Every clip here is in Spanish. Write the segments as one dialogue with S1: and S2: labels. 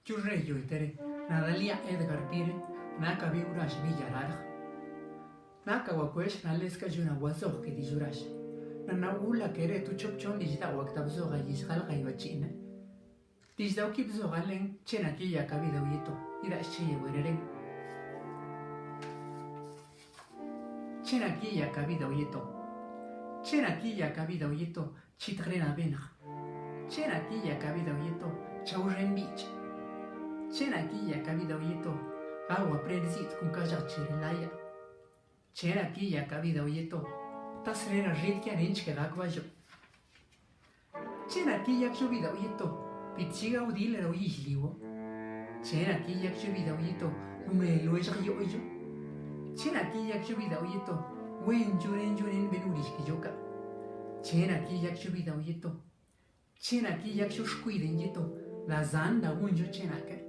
S1: Churreyo itere, Nadalia Edgar Pire, Naka Viurash Villararja. Naka Wakwesh Naleska Juna Wazok que dijurash. Nanaula kere tu chopchon dijita waktabzoga yishalga ibachina. Dijda ukibzogalen chenaki yakabida uyito, irashiye wereren. Chenaki yakabida uyito. Chenaki yakabida uyito, chitrena benja. Chenaki yakabida uyito, chauren beach. Chenaki yakabida uyito, agua prenzit con kajak chirilaya. Chenaki yakabida uyito, tasrena ritkia rinchke gakvajo. Chenaki yakshubida uyito, pichiga udile uyihliwo. Chenaki yakshubida uyito, umelo yoyo. Chenaki yakshubida uyito, wen juren benurishkiyoka. Chenaki yakshubida uyito. Chenaki yakshushkuiden yito, la zanda unjo chenaka.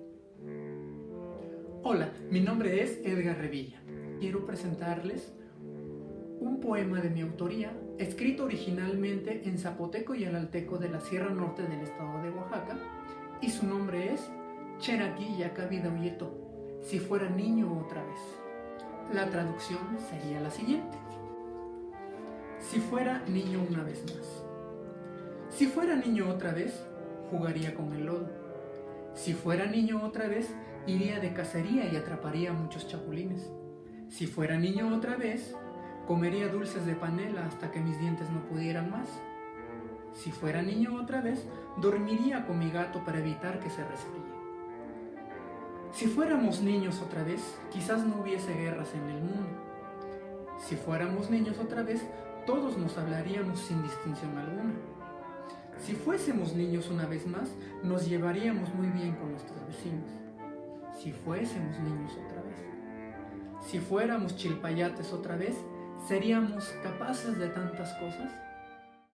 S1: Hola, mi nombre es Edgar Revilla. Quiero presentarles un poema de mi autoría, escrito originalmente en zapoteco y alalteco de la Sierra Norte del estado de Oaxaca, y su nombre es Chenaki Yakabida Uyeto, si fuera niño otra vez. La traducción sería la siguiente: si fuera niño una vez más. Si fuera niño otra vez, jugaría con el lodo. Si fuera niño otra vez, iría de cacería y atraparía a muchos chapulines. Si fuera niño otra vez, comería dulces de panela hasta que mis dientes no pudieran más. Si fuera niño otra vez, dormiría con mi gato para evitar que se resfríe. Si fuéramos niños otra vez, quizás no hubiese guerras en el mundo. Si fuéramos niños otra vez, todos nos hablaríamos sin distinción alguna. Si fuésemos niños una vez más, nos llevaríamos muy bien con nuestros vecinos. Si fuésemos niños otra vez. Si fuéramos chilpayates otra vez, ¿seríamos capaces de tantas cosas?